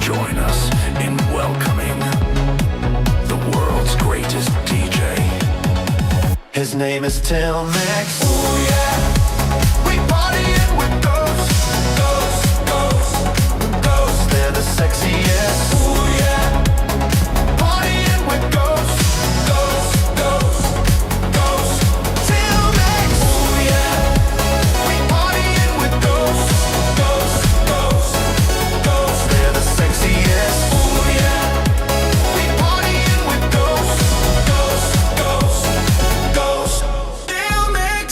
Join us in welcoming the world's greatest DJ. His name is Till Mix. Ooh yeah, we partying with ghosts, ghosts, ghosts, ghosts. They're the sexiest. Ooh yeah, partying with ghosts, ghosts, ghosts, ghosts. Till Mix. Ooh yeah, we partying with ghosts, ghosts, ghosts, ghosts. They're the sexiest. Ooh yeah, we partying with ghosts, ghosts, ghosts, ghosts. Till Mix.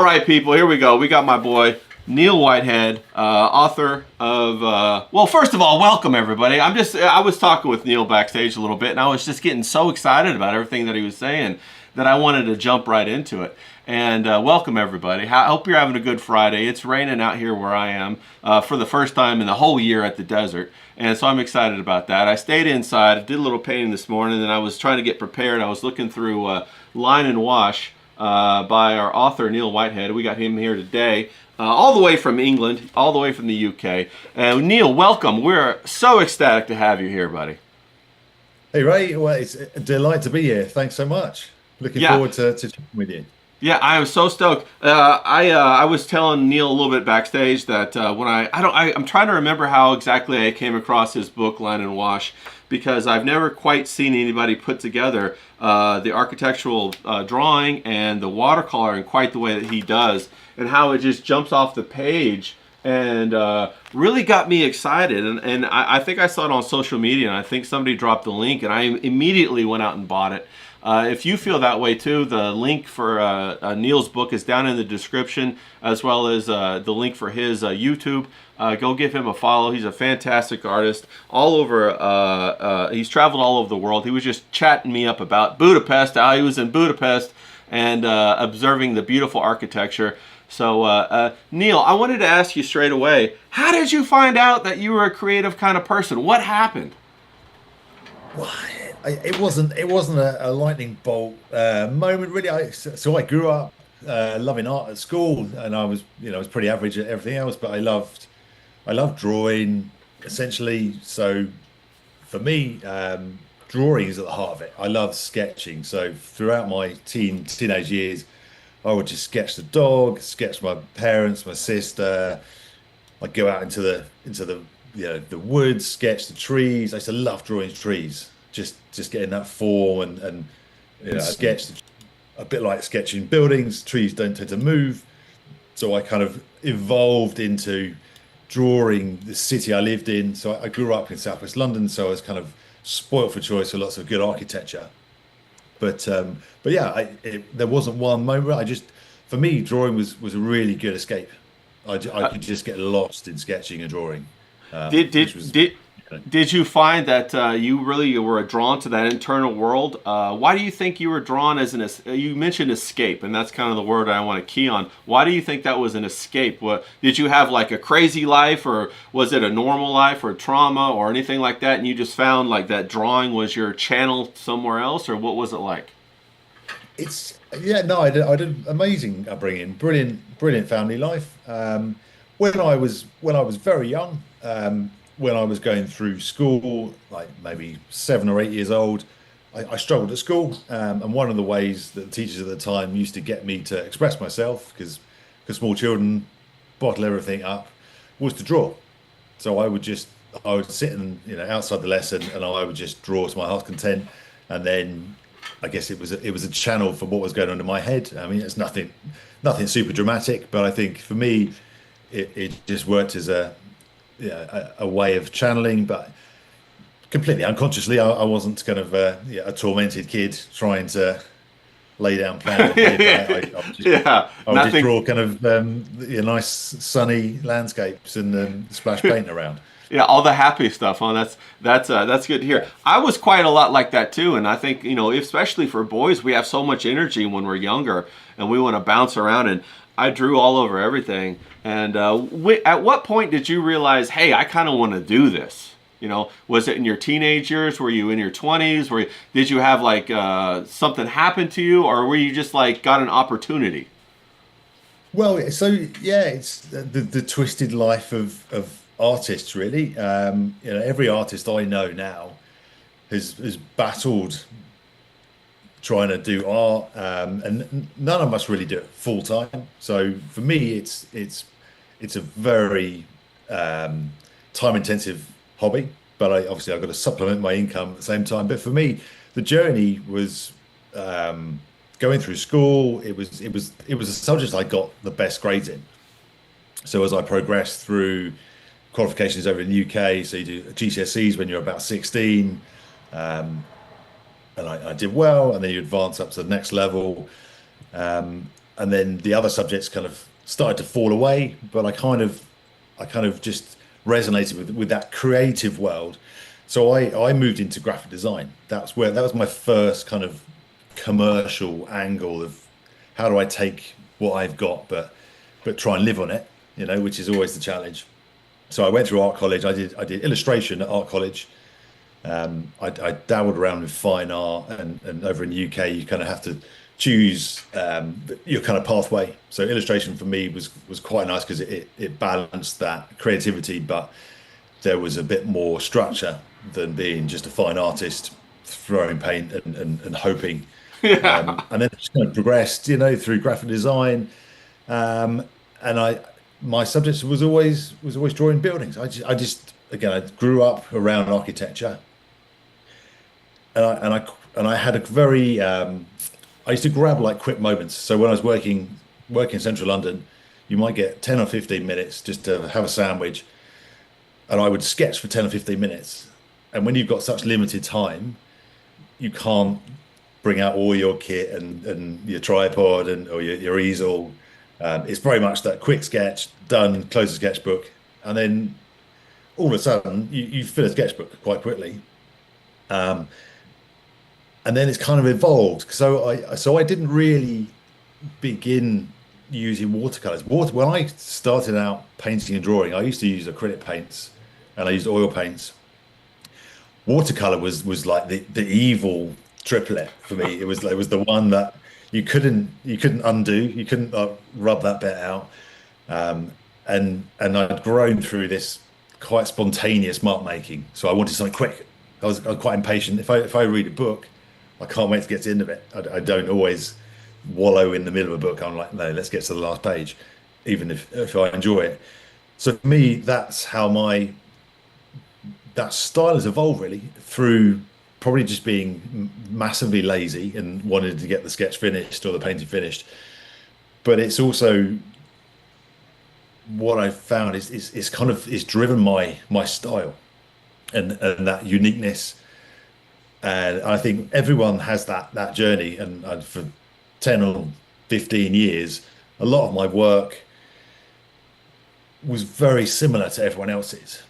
All right, people, here we go. We got my boy Neil Whitehead, author of. Well, first of all, welcome everybody. I was talking with Neil backstage a little bit, and I was just getting so excited about everything that he was saying that I wanted to jump right into it. And welcome everybody. I hope you're having a good Friday. It's raining out here where I am for the first time in the whole year at the desert, and so I'm excited about that. I stayed inside. I did a little painting this morning, and I was trying to get prepared. I was looking through Line and Wash by our author Neil Whitehead. We got him here today, all the way from England, all the way from the UK. And Neil, welcome. We're so ecstatic to have you here, buddy. Hey Ray, well, it's a delight to be here. Thanks so much. Looking Yeah, forward to chatting with you. yeah, I am so stoked. I was telling Neil a little bit backstage that when I'm trying to remember how exactly I came across his book Line and Wash, because I've never quite seen anybody put together the architectural drawing and the watercolor in quite the way that he does, and how it just jumps off the page and really got me excited. And I think I saw it on social media, and I think somebody dropped the link, and I immediately went out and bought it. If you feel that way too, the link for Neil's book is down in the description, as well as the link for his YouTube. Go give him a follow. He's a fantastic artist. All over, he's traveled all over the world. He was just chatting me up about Budapest, how he was in Budapest and observing the beautiful architecture. So, Neil, I wanted to ask you straight away, how did you find out that you were a creative kind of person? What happened? Well, it wasn't a lightning bolt moment really. So I grew up loving art at school, and I was pretty average at everything else, but I loved drawing essentially. So for me, drawing is at the heart of it. I love sketching. So throughout my teenage years, I would just sketch the dog, sketch my parents, my sister. I'd go out into the the woods, sketch the trees. I used to love drawing trees, just getting that form and I sketched a bit like sketching buildings. Trees don't tend to move, so I kind of evolved into drawing the city I lived in. So I grew up in Southwest London, so I was kind of spoilt for choice for lots of good architecture. But yeah, there wasn't one moment. For me, drawing was a really good escape. I Uh, could just get lost in sketching and drawing, did which did was, did you know, did you find that you really were drawn to that internal world? Why do you think you were drawn as you mentioned escape, and that's kind of the word I want to key on. Why do you think that was an escape? What did you have, like a crazy life, or was it a normal life, or trauma, or anything like that, and you just found like that drawing was your channel somewhere else, or what was it like? it's yeah, no, I did amazing upbringing, brilliant family life. When I was very young, when I was going through school, like maybe 7 or 8 years old, I struggled at school, and one of the ways that the teachers at the time used to get me to express myself, because small children bottle everything up, was to draw. So I would sit and outside the lesson, and I would just draw to my heart's content, and then I guess it was a channel for what was going on in my head. I mean, it's nothing super dramatic, but I think for me, it just worked as a way of channeling, but completely unconsciously. I wasn't kind of a tormented kid trying to lay down plan in my head. Yeah, I would just nothing. draw kind of nice sunny landscapes and splash paint around. Yeah, all the happy stuff, huh? That's good to hear. I was quite a lot like that too, and I think especially for boys, we have so much energy when we're younger, and we want to bounce around. And I drew all over everything. And at what point did you realize, hey, I kind of want to do this? Was it in your teenage years? Were you in your 20s? Did you have like something happen to you, or were you just like got an opportunity? Well, so yeah, it's the twisted life of artists, really. Every artist I know now has battled trying to do art, and none of us really do it full time. So for me, it's a very time intensive hobby, but obviously I've got to supplement my income at the same time. But for me, the journey was going through school. It was a subject I got the best grades in. So as I progressed through qualifications over in the UK, so you do GCSEs when you're about 16, and I did well, and then you advance up to the next level. and then the other subjects kind of started to fall away. But I kind of just resonated with that creative world. So I moved into graphic design. That was my first kind of commercial angle of how do I take what I've got, but try and live on it, which is always the challenge. So I went through art college. I did illustration at art college. I dabbled around with fine art, and over in the UK, you kind of have to choose your kind of pathway. So illustration for me was quite nice because it balanced that creativity, but there was a bit more structure than being just a fine artist throwing paint and hoping. And then it just kind of progressed, through graphic design. And my subject was always drawing buildings. Again, I grew up around architecture, and I had a very I used to grab like quick moments. So when I was working in central London, you might get 10 or 15 minutes just to have a sandwich, and I would sketch for 10 or 15 minutes. And when you've got such limited time, you can't bring out all your kit and your tripod or your easel. It's very much that quick sketch, done, close the sketchbook, and then all of a sudden you fill a sketchbook quite quickly. And then it's kind of evolved. So I didn't really begin using watercolors. When I started out painting and drawing, I used to use acrylic paints and I used oil paints. Watercolor was like the evil triplet for me. It was the one that you couldn't undo. You couldn't rub that bit out. And I'd grown through this quite spontaneous mark making. So I wanted something quick. I was quite impatient. If I read a book, I can't wait to get to the end of it. I don't always wallow in the middle of a book. I'm like, no, let's get to the last page, even if I enjoy it. So for me, that's how that style has evolved really through probably just being massively lazy and wanted to get the sketch finished or the painting finished. But it's also what I've found is kind of is driven my style and that uniqueness. And I think everyone has that journey. And for 10 or 15 years, a lot of my work was very similar to everyone else's.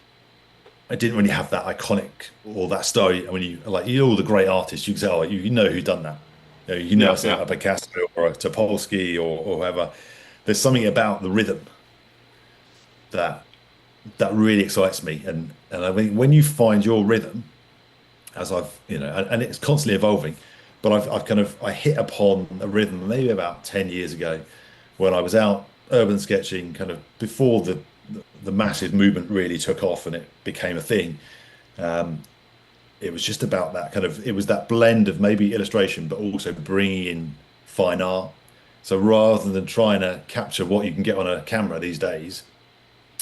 I didn't really have that iconic or that style. When you all the great artists, you can say, oh, you know who done that. It's a Picasso or a Topolsky or whoever. There's something about the rhythm that really excites me. And I think when you find your rhythm, as and it's constantly evolving, but I hit upon a rhythm maybe about 10 years ago when I was out urban sketching, kind of before the massive movement really took off and it became a thing. It was just about it was that blend of maybe illustration, but also bringing in fine art. So rather than trying to capture what you can get on a camera these days,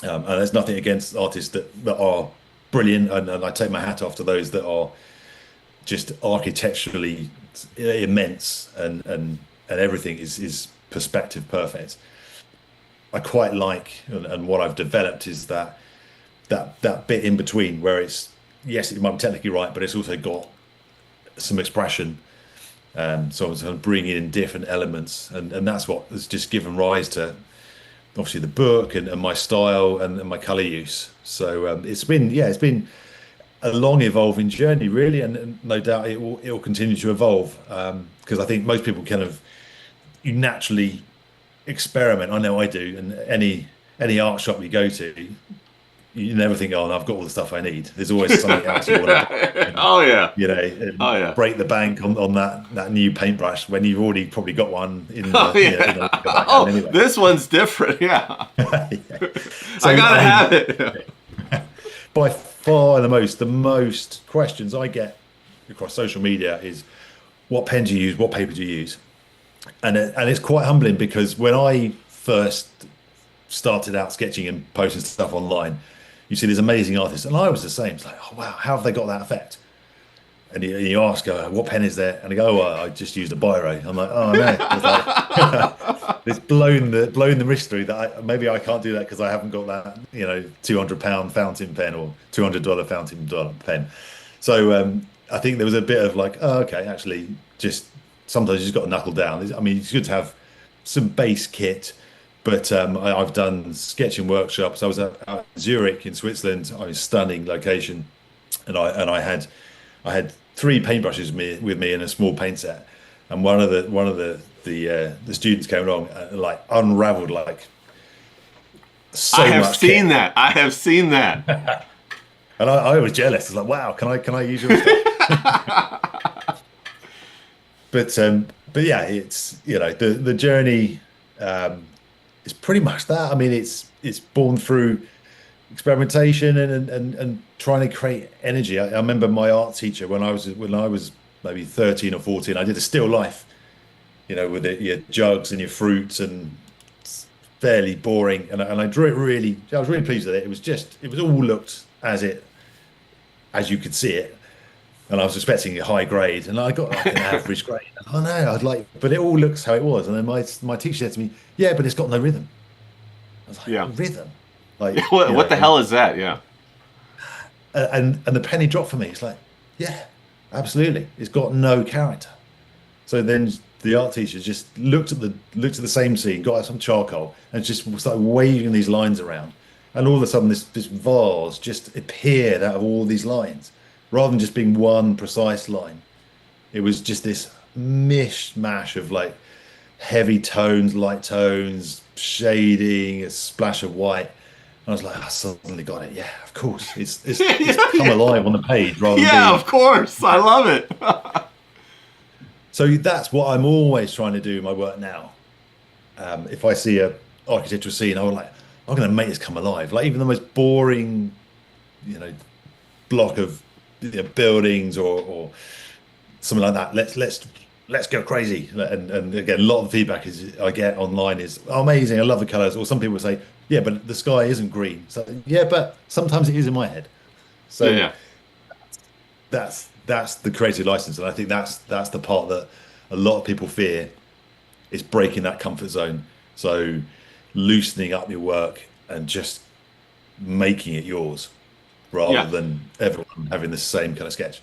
and there's nothing against artists that are brilliant, and I take my hat off to those that are just architecturally immense and everything is perspective perfect. I quite like, and what I've developed is that bit in between where it's, yes, it might be technically right, but it's also got some expression. So I was kind of bringing in different elements, and that's what has just given rise to obviously the book and my style and my color use. So it's been a long evolving journey really, and no doubt it will continue to evolve, because I think most people you naturally experiment. I know I do, and any art shop you go to, you never think, oh, I've got all the stuff I need. There's always something else you want to do. Oh yeah. Break the bank on that new paintbrush when you've already probably got one in the, anyway. This one's different. Yeah. So, I gotta have it. By far the most questions I get across social media is, what pen do you use? What paper do you use? And it's quite humbling, because when I first started out sketching and posting stuff online, you see these amazing artists, and I was the same. It's like, oh wow, how have they got that effect? And you ask, what pen is there? And they go, oh, I just used a biro. I'm like, oh no, it's blown the wrist through that. Maybe I can't do that because I haven't got that £200 fountain pen or $200 fountain pen. So I think there was a bit of like, oh, okay, actually, just sometimes you just got to knuckle down. I mean, it's good to have some base kit, but I've done sketching workshops. I was at Zurich in Switzerland. I was stunning location, and I had three paintbrushes with me in a small paint set, and one of the students came along and like unraveled like I so have much kit, seen that. I have seen that. and I was jealous. I was like, wow, can I use your stuff? But yeah, it's the journey is pretty much that. I mean, it's born through experimentation and trying to create energy. I remember my art teacher when I was maybe 13 or 14. I did a still life, with your jugs and your fruits, and it's fairly boring. And I drew it really. I was really pleased with it. It was all looked as you could see it. And I was expecting a high grade, and I got like an average grade. Oh no, but it all looks how it was. And then my teacher said to me, "Yeah, but it's got no rhythm." I was like, Yeah. "Rhythm? Like, What the hell is that? Yeah. and the penny dropped for me. It's like, yeah, absolutely. It's got no character. So then the art teacher just looked at the same scene, got out some charcoal, and just started waving these lines around. And all of a sudden, this vase just appeared out of all these lines, rather than just being one precise line. It was just this mishmash of like heavy tones, light tones, shading, a splash of white. I was like, I suddenly got it. Yeah, of course. It's come alive on the page rather than Yeah, being. of course. I love it. So that's what I'm always trying to do in my work now. If I see a architectural scene, I'm going to make this come alive. Like even the most boring, you know, block of buildings or something like that. Let's go crazy. And again, a lot of the feedback I get online is amazing. I love the colors. Or some people say, yeah, but the sky isn't green. So yeah, but sometimes it is in my head. So Yeah. that's the creative license, and I think that's the part that a lot of people fear is breaking that comfort zone. So loosening up your work and just making it yours rather Yeah. than everyone having the same kind of sketch.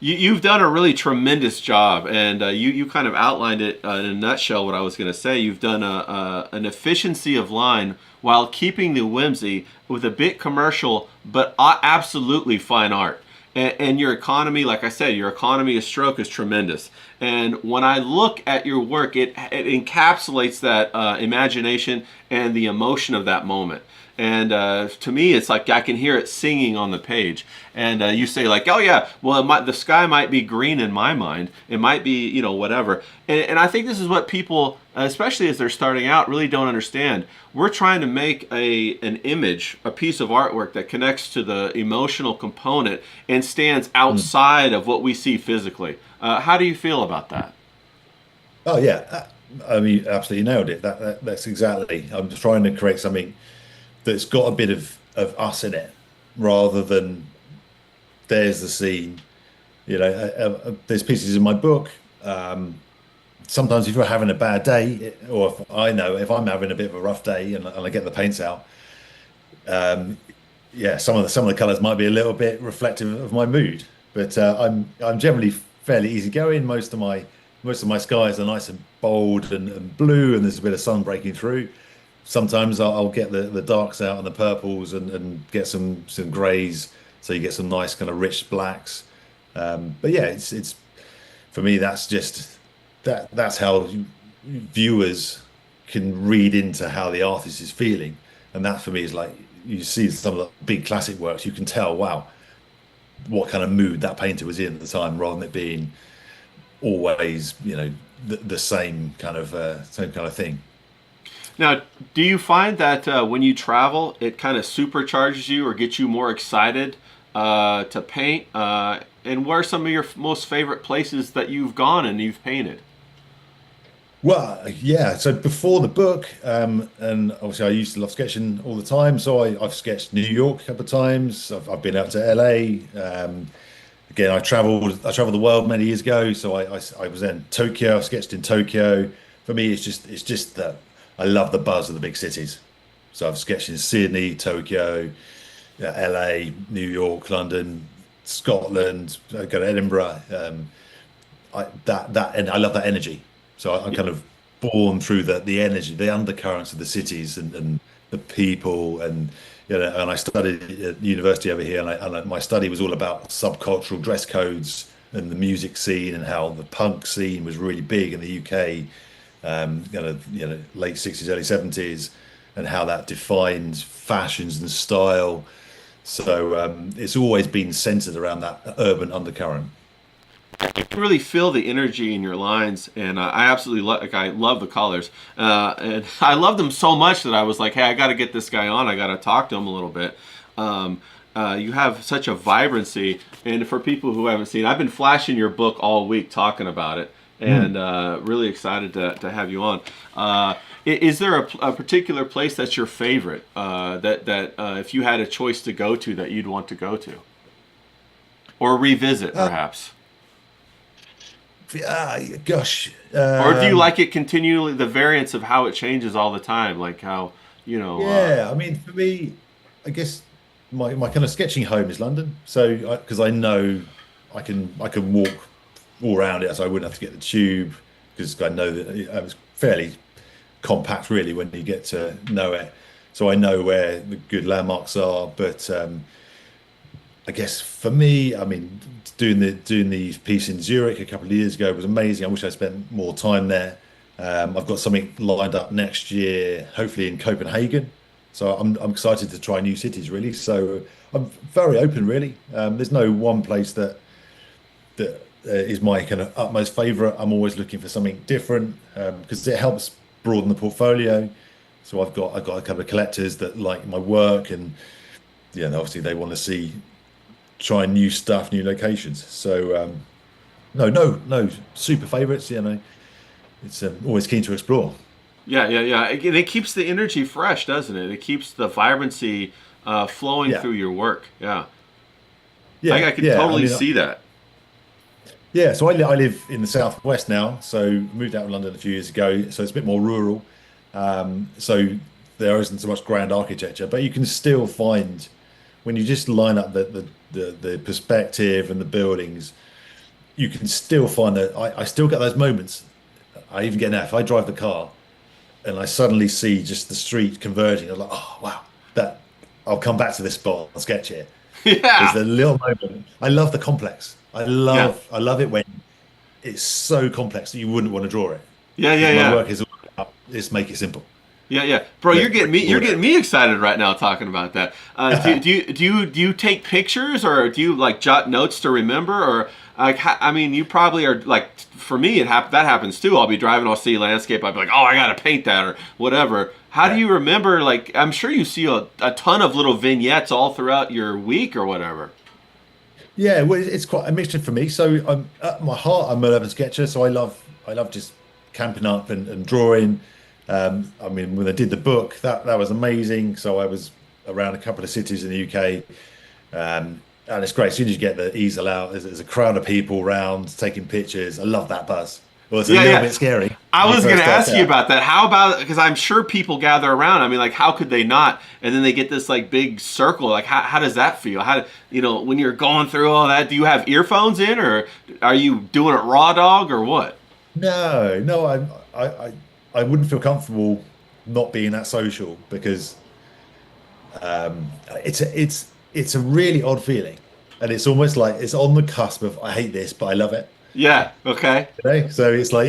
You've done a really tremendous job, and you kind of outlined it in a nutshell. What I was going to say, you've done an efficiency of line while keeping the whimsy with a bit commercial, but absolutely fine art. And your economy, like I said, your economy of stroke is tremendous. And when I look at your work, it encapsulates that imagination and the emotion of that moment. And to me, it's like I can hear it singing on the page. And you say like, oh yeah, well, the sky might be green in my mind. It might be, whatever. And I think this is what people, especially as they're starting out, really don't understand. We're trying to make an image, a piece of artwork that connects to the emotional component and stands outside of what we see physically. How do you feel about that? Oh yeah, I mean, absolutely nailed it. That's exactly. I'm just trying to create something that's got a bit of us in it, rather than there's the scene. There's pieces in my book. Sometimes if you're having a bad day, or if I'm having a bit of a rough day and I get the paints out, yeah, some of the colors might be a little bit reflective of my mood. But I'm generally fairly easygoing. Most of my skies are nice and bold and blue, and there's a bit of sun breaking through. Sometimes I'll get the darks out and the purples and get some grays, so you get some nice kind of rich blacks. But yeah, it's for me that's how viewers can read into how the artist is feeling, and that for me is like you see some of the big classic works, you can tell, wow, what kind of mood that painter was in at the time, rather than it being always the same kind of thing. Now, do you find that when you travel, it kind of supercharges you or gets you more excited to paint? And where are some of your most favorite places that you've gone and you've painted? Well, yeah. So before the book, and obviously I used to love sketching all the time. So I've sketched New York a couple of times. I've been out to LA. Again, I traveled the world many years ago. So I was in Tokyo. I sketched in Tokyo. For me, it's just that I love the buzz of the big cities. So I've sketched in Sydney, Tokyo, LA, New York, London, Scotland. I go to Edinburgh. And I love that energy. So I'm kind of born through the energy, the undercurrents of the cities and the people, and and I studied at university over here, and my study was all about subcultural dress codes and the music scene and how the punk scene was really big in the UK, late 60s, early 70s, and how that defined fashions and style. So it's always been centered around that urban undercurrent. You can really feel the energy in your lines, and I absolutely I love the colors, and I love them so much that I was like, hey, I got to get this guy on. I got to talk to him a little bit. You have such a vibrancy, and for people who haven't seen, I've been flashing your book all week talking about it, and really excited to have you on. Is there a particular place that's your favorite that if you had a choice to go to that you'd want to go to or revisit perhaps? Gosh. Or do you like it continually, the variance of how it changes all the time? Like how, Yeah, I mean, for me, I guess my kind of sketching home is London. So because I know I can walk all around it, so I wouldn't have to get the tube because I know that it's fairly compact, really, when you get to know it. So I know where the good landmarks are. But I guess for me, I mean, doing the piece in Zurich a couple of years ago was amazing. I wish I spent more time there. I've got something lined up next year, hopefully in Copenhagen. So I'm excited to try new cities, really. So I'm very open, really. There's no one place that is my kind of utmost favorite. I'm always looking for something different because it helps broaden the portfolio. So I've got a couple of collectors that like my work, and obviously they want to try new stuff, new locations. So no super favorites. It's always keen to explore. Yeah. It keeps the energy fresh, doesn't it? It keeps the vibrancy flowing Yeah, through your work. Yeah. I yeah, can yeah. I totally mean, see that. yeah. So I live in the southwest now. So moved out of London a few years ago. So it's a bit more rural. So there isn't so much grand architecture, but you can still find when you just line up the perspective and the buildings, you can still find that I still get those moments. I even get now if I drive the car and I suddenly see just the street converging. I'm like, oh wow, that I'll come back to this spot and sketch it. There's Yeah. a little moment. I love the complex. Yeah. I love it when it's so complex that you wouldn't want to draw it. Yeah. Yeah. Because my Yeah. work is all about just make it simple. Yeah. Bro, Let's you're draw it. getting me excited right now talking about that. Do you take pictures, or do you like jot notes to remember, or like I mean, you probably are like, for me that happens too. I'll be driving, I'll see landscape, I'll be like, oh, I gotta paint that or whatever. How do Yeah. you remember? Like, I'm sure you see a ton of little vignettes all throughout your week or whatever. Yeah, well, it's quite a mixture for me. So I'm at my heart, I'm an urban sketcher. So I love just camping up and drawing. I mean, when I did the book, that was amazing. So I was around a couple of cities in the UK, and it's great. As soon as you get the easel out, there's a crowd of people around taking pictures. I love that buzz. Well, it's a Yeah, little yeah. bit scary I when you was going first to start ask you out. about that. How about, because I'm sure people gather around. I mean, like, how could they not? And then they get this like big circle. Like, how does that feel? When you're going through all that, do you have earphones in, or are you doing it raw dog, or what? No, I wouldn't feel comfortable not being that social because it's a really odd feeling, and it's almost like it's on the cusp of I hate this, but I love it. Yeah. Okay. So it's like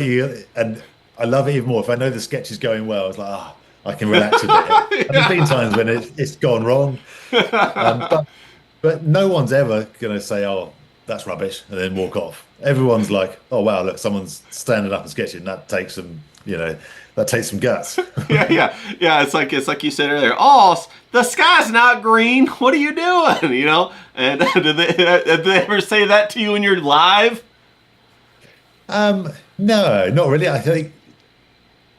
and I love it even more if I know the sketch is going well. It's like I can relax a bit. And there's been times when it's gone wrong, but no one's ever gonna say, "Oh, that's rubbish," and then walk off. Everyone's like, "Oh wow, look, someone's standing up and sketching. That takes some guts." Yeah. It's like you said earlier. Oh, the sky's not green. What are you doing? And did they ever say that to you when you're live? No, not really. I think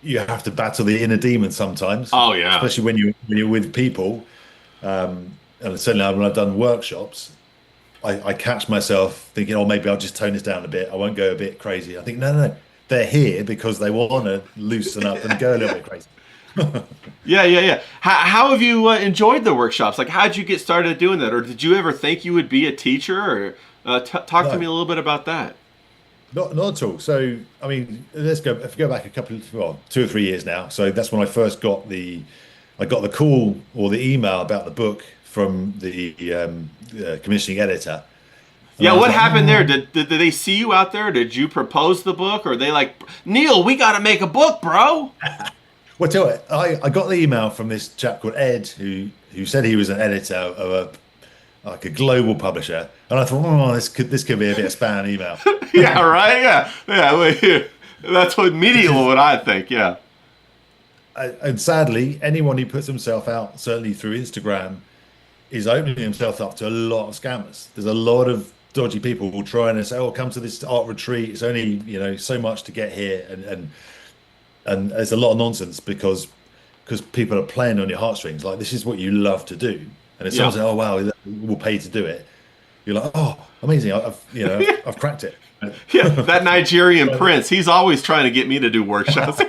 you have to battle the inner demon sometimes, Oh yeah. especially when you're with people. And certainly when I've done workshops, I catch myself thinking, "Oh, maybe I'll just tone this down a bit. I won't go a bit crazy." I think, no. They're here because they want to loosen up and go a little bit crazy. Yeah. How have you enjoyed the workshops? Like, how did you get started doing that? Or did you ever think you would be a teacher? Or talk to me No. a little bit about that. Not at all. So, I mean, if we go back a couple of, well, 2 or 3 years now. So that's when I first I got the call or the email about the book from the commissioning editor. And Yeah, I was what like, happened there? oh, Did they see you out there? Did you propose the book? Or they like, Neil, we got to make a book, bro? well, tell you what, I got the email from this chap called Ed, who said he was an editor of a global publisher, and I thought, oh, this could be a bit of spam email. Yeah, right? Yeah. Yeah. Wait, that's what immediately what I think. Yeah. And sadly, anyone who puts himself out, certainly through Instagram, is opening himself up to a lot of scammers. There's a lot of dodgy people who trying to say, "Oh, come to this art retreat. It's only so much to get here," and there's a lot of nonsense because people are playing on your heartstrings. Like this is what you love to do, and if someone Yeah. says, "Oh, wow, we'll pay to do it," you're like, "Oh, amazing! I've cracked it." Yeah. That Nigerian prince, he's always trying to get me to do workshops.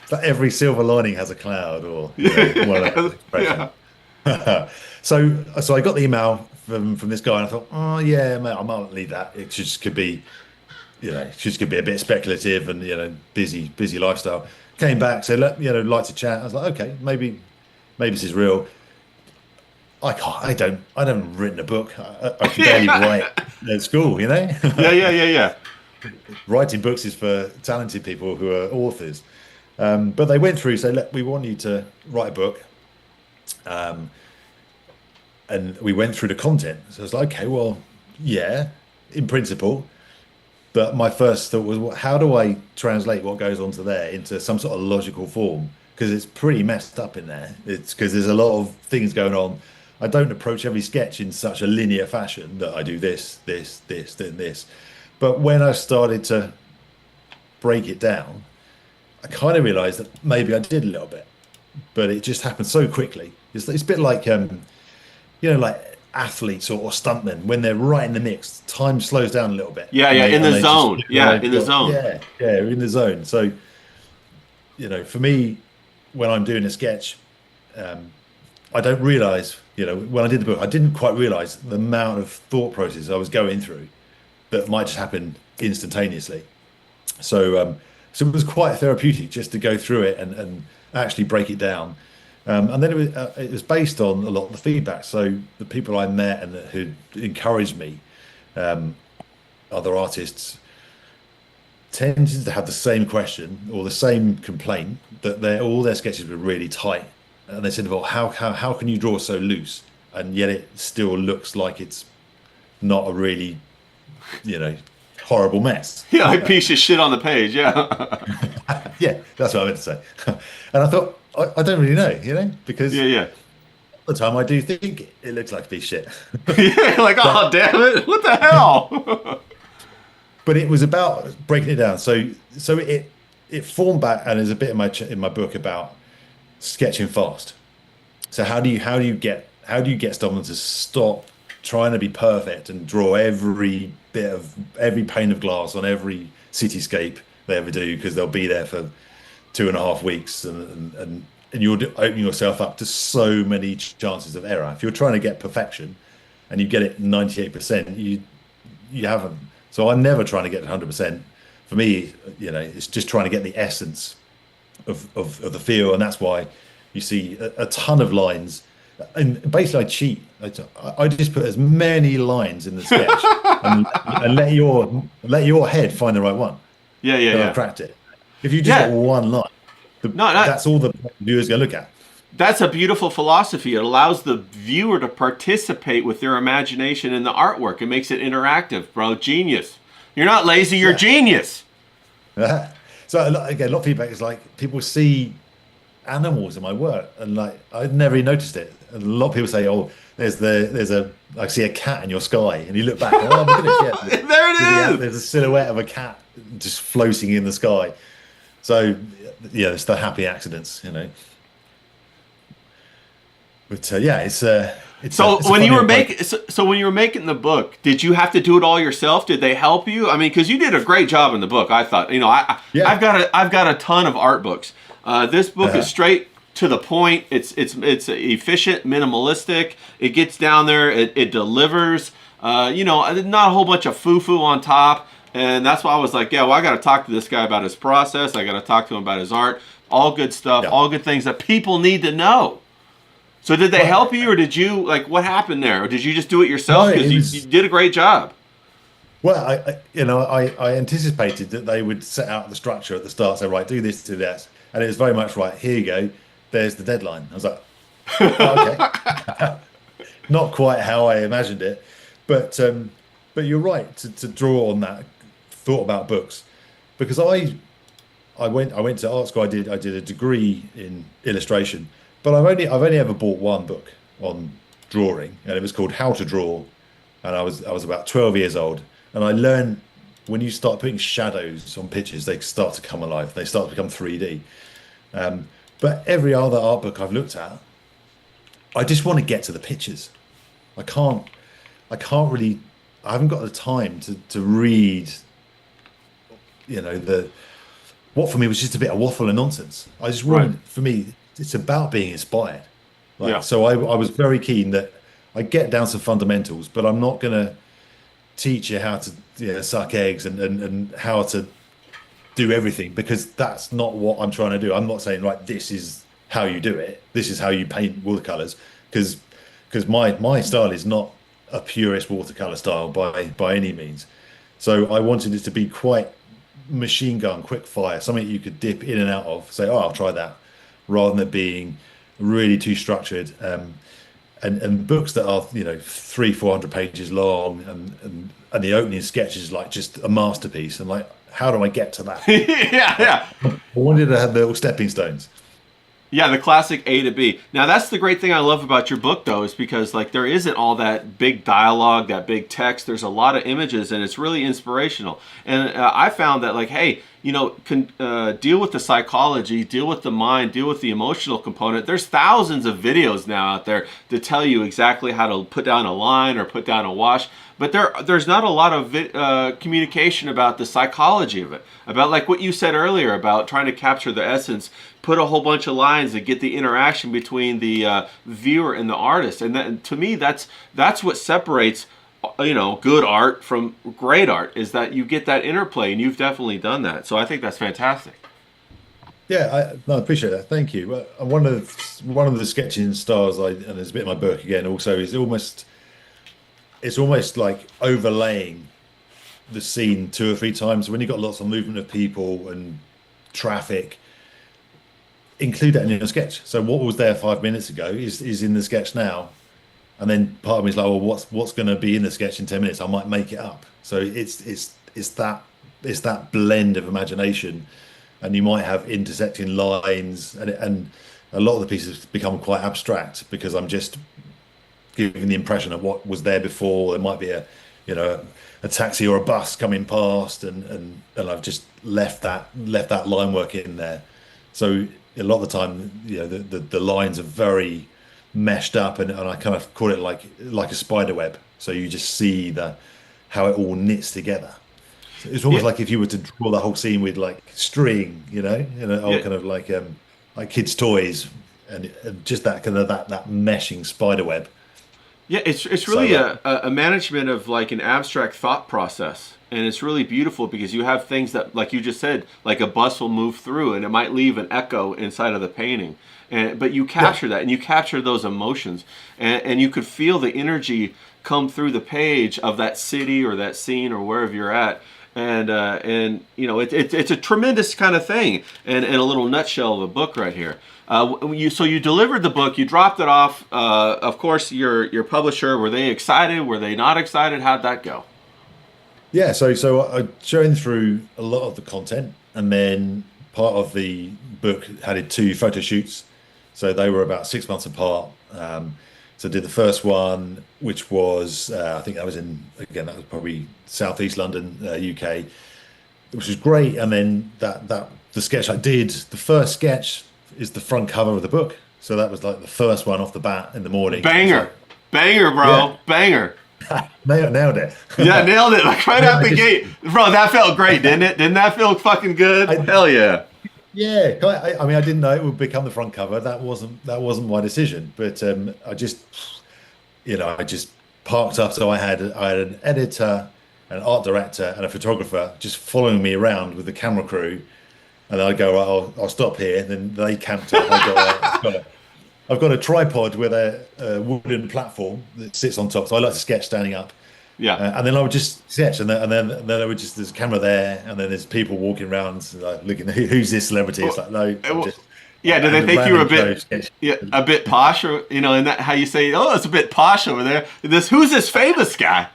It's like every silver lining has a cloud, or one of those expressions. Yeah. So I got the email from this guy, and I thought, oh yeah, mate, I might leave that. It just could be, it just could be a bit speculative and busy lifestyle. Came back, said, look, like to chat. I was like, okay, maybe this is real. I haven't written a book. I can barely write at school, Yeah. Yeah. Yeah. Yeah. Writing books is for talented people who are authors. But they went through, so look, we want you to write a book. And we went through the content. So I was like, okay, well, yeah, in principle. But my first thought was, well, how do I translate what goes onto there into some sort of logical form? Because it's pretty messed up in there. It's because there's a lot of things going on. I don't approach every sketch in such a linear fashion that I do this, then this. But when I started to break it down, I kind of realized that maybe I did a little bit, but it just happened so quickly. It's a bit like like athletes or stuntmen when they're right in the mix, time slows down a little bit. Yeah. And Yeah. they In and the they zone. just Yeah. they've In the got- zone. yeah, in the zone. So for me, when I'm doing a sketch, I don't realize, when I did the book, I didn't quite realize the amount of thought process I was going through that might just happen instantaneously. So it was quite therapeutic just to go through it and actually break it down. And then it was based on a lot of the feedback. So the people I met and who encouraged me, other artists, tended to have the same question or the same complaint that all their sketches were really tight. And they said, well, how can you draw so loose and yet it still looks like it's not a really, horrible mess. Yeah. Like piece of shit on the page. Yeah. Yeah, that's what I meant to say. And I thought, I don't really know, because Yeah. Yeah. at the time I do think it looks like a piece of shit. Yeah. Like, oh, damn it. What the hell? But it was about breaking it down. So it formed back, and there's a bit in my book about sketching fast. So how do you get someone to stop trying to be perfect and draw every pane of glass on every cityscape they ever do, because they'll be there for 2.5 weeks, and you're opening yourself up to so many chances of error. If you're trying to get perfection and you get it 98%, you haven't. So I'm never trying to get 100%. For me, it's just trying to get the essence of the feel, and that's why you see a ton of lines. And basically, I cheat. I just put as many lines in the sketch and let your head find the right one. Yeah. Yeah. Then Yeah. I've cracked it. If you just Yeah. got one line, that's all the viewers going to look at. That's a beautiful philosophy. It allows the viewer to participate with their imagination in the artwork. It makes it interactive, bro. Genius. You're not lazy, you're genius. So again, a lot of feedback is like people see animals in my work, and like I'd never even noticed it. And a lot of people say, "Oh, I see a cat in your sky," and you look back, and, oh my goodness, yeah, There it is. there's a silhouette of a cat just floating in the sky. So yeah, it's the happy accidents. But yeah, it's So it's a when you funny were approach. making, so when you were making the book, did you have to do it all yourself? Did they help you? I mean, because you did a great job in the book. I thought, Yeah. I've got a ton of art books. This book is straight to the point. It's efficient, minimalistic. It gets down there. It delivers. not a whole bunch of foo-foo on top. And that's why I was like, yeah, well, I got to talk to this guy about his process. I got to talk to him about his art. All good stuff, Yeah. all good things that people need to know. So did they help you, or did you, like, what happened there? Or did you just do it yourself? No, Because it you, was- you did a great job. Well, I anticipated that they would set out the structure at the start, say, right, do this, do that. And it was very much, right, here you go, there's the deadline. I was like, oh, okay. Not quite how I imagined it. But you're right to draw on that thought about books. Because I went to art school, I did a degree in illustration, but I've only ever bought one book on drawing, and it was called How to Draw. And I was about 12 years old. And I learned when you start putting shadows on pictures, they start to come alive. They start to become 3D. But every other art book I've looked at, I just want to get to the pictures. I can't really, I haven't got the time to read, what for me was just a bit of waffle and nonsense. I just wanted, Right. for me, it's about being inspired. Yeah. So I was very keen that I get down some fundamentals, but I'm not going to teach you how to suck eggs and how to do everything, because that's not what I'm trying to do. I'm not saying, right, this is how you do it. This is how you paint watercolors, because my style is not a purist watercolor style by any means. So I wanted it to be quite machine gun, quick fire, something you could dip in and out of, say, oh, I'll try that, rather than it being really too structured. And books that are 300-400 pages long, and the opening sketch is like just a masterpiece. And like, how do I get to that? Yeah. I wanted to have little stepping stones. Yeah, the classic A to B. Now that's the great thing I love about your book, though, is because like there isn't all that big dialogue, that big text. There's a lot of images, and it's really inspirational. And I found that, like, hey, deal with the psychology, deal with the mind, deal with the emotional component. There's thousands of videos now out there to tell you exactly how to put down a line or put down a wash. But there's not a lot of communication about the psychology of it, about like what you said earlier about trying to capture the essence, put a whole bunch of lines to get the interaction between the viewer and the artist. And that, to me, that's what separates good art from great art, is that you get that interplay, and you've definitely done that. So I think that's fantastic. Yeah, I appreciate that. Thank you. One of the sketching styles, and there's a bit in my book again also, is it's almost like overlaying the scene 2 or 3 times. When you've got lots of movement of people and traffic, include that in your sketch. So what was there 5 minutes ago is in the sketch now. And then part of me is like, well, what's going to be in the sketch in 10 minutes? I might make it up. So it's that blend of imagination, and you might have intersecting lines, and a lot of the pieces become quite abstract because I'm just giving the impression of what was there before. There might be a taxi or a bus coming past, and I've just left that line work in there. So a lot of the time, the lines are very meshed up, and I kind of call it like a spider web. So you just see how it all knits together. So it's almost like if you were to draw the whole scene with like string, all kind of like kids' toys, and just that kind of that meshing spider web. Yeah, it's really a management of like an abstract thought process. And it's really beautiful because you have things that, like you just said, like a bus will move through and it might leave an echo inside of the painting. But you capture that, and you capture those emotions. And you could feel the energy come through the page of that city or that scene or wherever you're at. And it's a tremendous kind of thing, and a little nutshell of a book right here. So you delivered the book, you dropped it off. Of course, your publisher, were they excited? Were they not excited? How'd that go? Yeah, so I showing through a lot of the content, and then part of the book had 2 photo shoots, so they were about 6 months apart. So I did the first one, which was I think that was that was probably southeast London, UK, which was great. And then the sketch I did, the first sketch is the front cover of the book, so that was like the first one off the bat in the morning. Banger, bro, Yeah. Banger. Nailed it. Yeah, nailed it. Like right out the gate, bro. That felt great, didn't it? Didn't that feel fucking good? Hell yeah. Yeah, I mean, I didn't know it would become the front cover. That wasn't my decision, but I just parked up. So I had an editor, an art director, and a photographer just following me around with the camera crew. And I go, right, I'll stop here. And then they camped up. I've got a tripod with a wooden platform that sits on top. So I like to sketch standing up. Yeah. And then I would just sketch, and then I would just there's a camera there, and then there's people walking around like looking, who's this celebrity? It's like no, I'm just Yeah, do they and think you were a random bit, sketch. yeah, a bit posh, or in that how you say, oh, it's a bit posh over there. Who's this famous guy?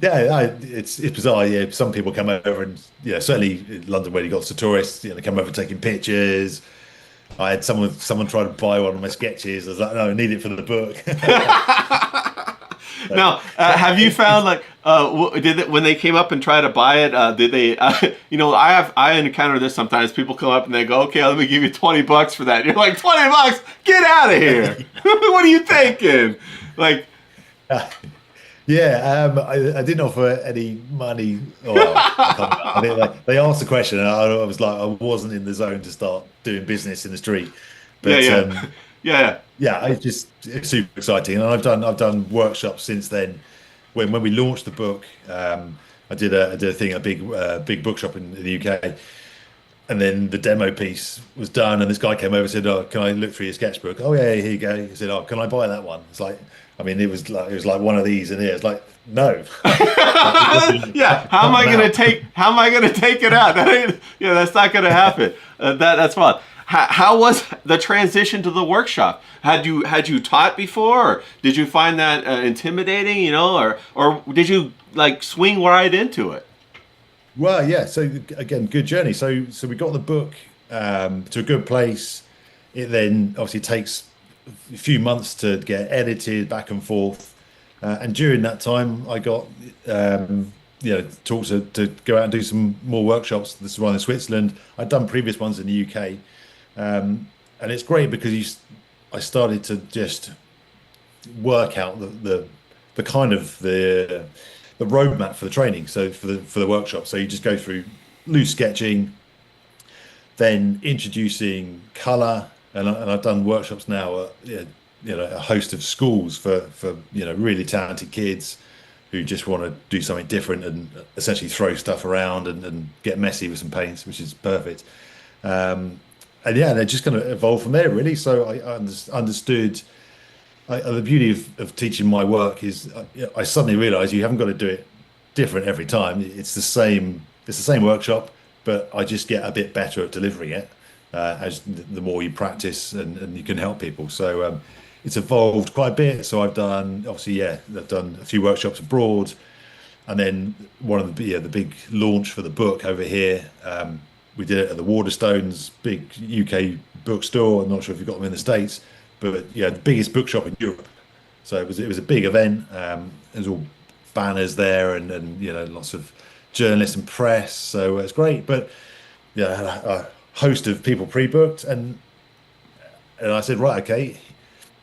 Yeah, it's bizarre. Yeah, some people come over and certainly in London where you got lots of tourists, they come over taking pictures. I had someone try to buy one of my sketches. I was like, no, I need it for the book. Now, have you found like when they came up and tried to buy it? Did they? I encounter this sometimes. People come up and they go, "Okay, let me give you $20 for that." And you're like, $20? Get out of here! What are you thinking? Like, Yeah, I didn't offer any money. I mean, like, they asked the question, and I was like, I wasn't in the zone to start doing business in the street. But yeah. Yeah. yeah, it's super exciting, and I've done workshops since then. When we launched the book, I did a thing, a big bookshop in the UK, and then the demo piece was done, and this guy came over and said, "Oh, can I look through your sketchbook?" "Oh yeah, here you go." He said, "Oh, can I buy that one?" It's like, I mean, it was like one of these in here. It's like, no. Yeah. How am I gonna take it out? That's not gonna happen. That's fun. How was the transition to the workshop? Had you taught before, or did you find that intimidating? Or did you like swing right into it? Well, yeah. So again, good journey. So we got the book to a good place. It then obviously takes a few months to get edited back and forth, and during that time, I got talks to go out and do some more workshops. This is one in Switzerland. I'd done previous ones in the UK, and it's great because I started to just work out the kind of the roadmap for the training. So for the workshop, so you just go through loose sketching, then introducing color, and I've done workshops now at a host of schools for really talented kids who just want to do something different and essentially throw stuff around and get messy with some paints, which is perfect. And yeah, they're just going to evolve from there, really. So I understood the beauty of teaching my work is I suddenly realized you haven't got to do it different every time. It's the same workshop, but I just get a bit better at delivering it as the more you practice and you can help people. So it's evolved quite a bit. So I've done a few workshops abroad, and then one of the big launch for the book over here. We did it at the Waterstones, big UK bookstore. I'm not sure if you've got them in the States, but yeah, the biggest bookshop in Europe. So it was a big event. There's all banners there and lots of journalists and press. So it's great. But yeah, I had a host of people pre-booked, and I said, right, okay.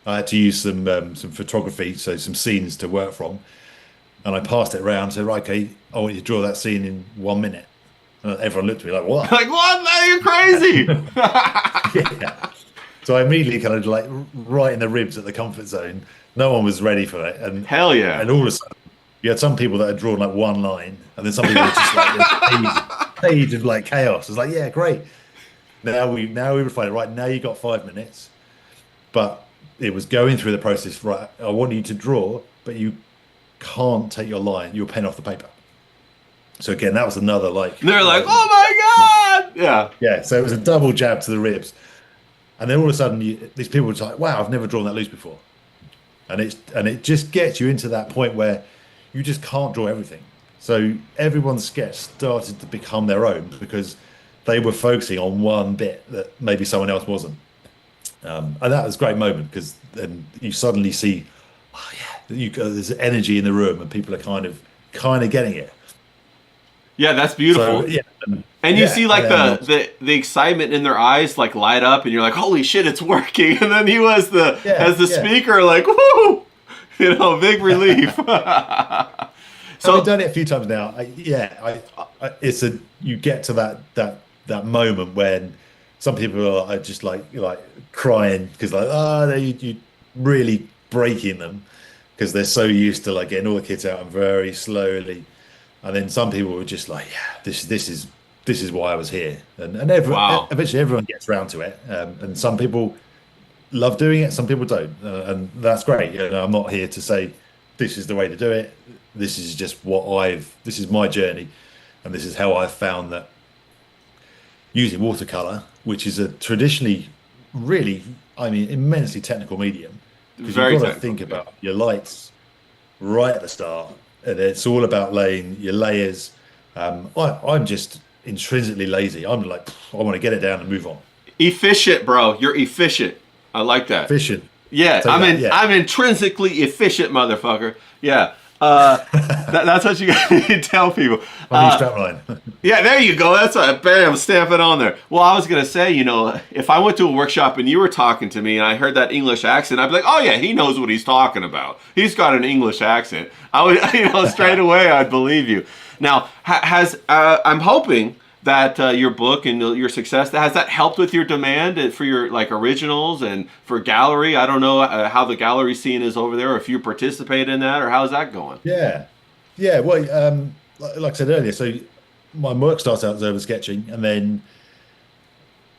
I had to use some photography, so some scenes to work from, and I passed it around. Said, right, okay, I want you to draw that scene in 1 minute. And everyone looked at me like, what? Like, what? Are you crazy? Yeah. So I immediately kind of like right in the ribs at the comfort zone. No one was ready for it. And hell yeah. And all of a sudden, you had some people that had drawn like one line, and then some people were just like this page of like chaos. It's like, yeah, great. Now we refine it. Right, now you got 5 minutes. But it was going through the process, right? I want you to draw, but you can't take your pen off the paper. So again, that was another like. They're like, oh my god! Yeah. Yeah. So it was a double jab to the ribs, and then all of a sudden, these people were like, "Wow, I've never drawn that loose before," and it just gets you into that point where you just can't draw everything. So everyone's sketch started to become their own because they were focusing on one bit that maybe someone else wasn't, and that was a great moment because then you suddenly see, oh yeah, there's energy in the room and people are kind of getting it. Yeah, that's beautiful. So, yeah, and you see like the excitement in their eyes like light up, and you're like, holy shit, it's working. And then he was speaker, like, whoo, big relief. So I've done it a few times now. You get to that moment when some people are just like crying because like, you really breaking them because they're so used to like getting all the kids out and very slowly. And then some people were just like, yeah, this is why I was here. And Wow. eventually everyone gets around to it. And some people love doing it, some people don't, and that's great. You know, I'm not here to say this is the way to do it. This is just this is my journey, and this is how I've found that using watercolor, which is a traditionally really, I mean, immensely technical medium, because you've Very got to technical. think Yeah. about your lights right at the start, and it's all about laying your layers. I'm just intrinsically lazy. I'm like, I want to get it down and move on. Efficient, bro. You're efficient. I like that. Efficient. Yeah, Take that. Yeah. I'm intrinsically efficient, motherfucker. Yeah. That's what you gotta tell people. My new strapline. Yeah, there you go. That's a bam, stamp it on there. Well, I was gonna say, if I went to a workshop and you were talking to me and I heard that English accent, I'd be like, oh yeah, he knows what he's talking about. He's got an English accent. I would, straight away, I'd believe you. Now, I'm hoping that your book and your success, has that helped with your demand for your like originals and for gallery? I don't know how the gallery scene is over there, or if you participate in that, or how's that going? Yeah. Yeah. Well, like I said earlier, so my work starts out as over sketching, and then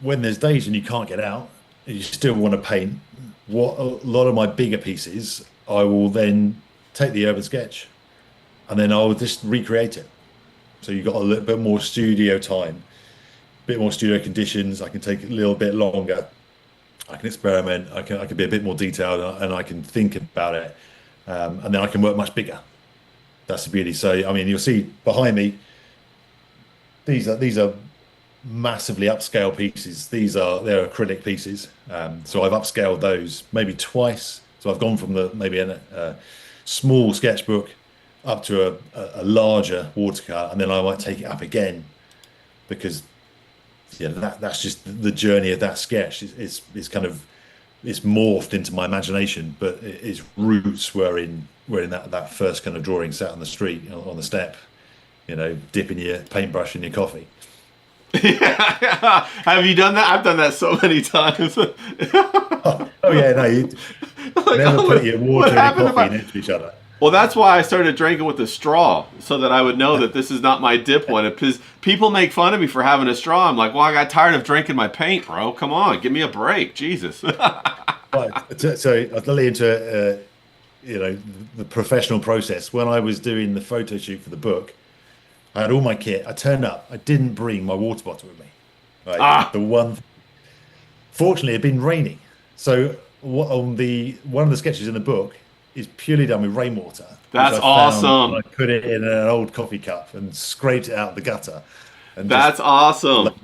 when there's days and you can't get out, and you still want to paint. What a lot of my bigger pieces, I will then take the urban sketch, and then I'll just recreate it. So you've got a little bit more studio time, a bit more studio conditions. I can take it a little bit longer. I can experiment. I can be a bit more detailed, and I can think about it, and then I can work much bigger. That's the beauty. So I mean, you'll see behind me. These are massively upscale pieces. They're acrylic pieces. So I've upscaled those maybe twice. So I've gone from maybe a small sketchbook up to a larger watercolor, and then I might take it up again because yeah, that's just the journey of that sketch. It's kind of it's morphed into my imagination, but its roots were in that first kind of drawing sat on the street on the step, dipping your paintbrush in your coffee. Yeah. Have you done that? I've done that so many times. Oh yeah, no, you Like, never oh, put your what water and happened your if coffee I? next to each other. Well, that's why I started drinking with a straw, so that I would know that this is not my dip one. Because people make fun of me for having a straw. I'm like, well, I got tired of drinking my paint, bro. Come on, give me a break, Jesus. Right. So I'll tell you into the professional process. When I was doing the photo shoot for the book, I had all my kit. I turned up. I didn't bring my water bottle with me. Right. Ah, Fortunately, it had been raining. So one of the sketches in the book is purely done with rainwater, which that's I found. And awesome. I put it in an old coffee cup and scraped it out the gutter, and just That's awesome.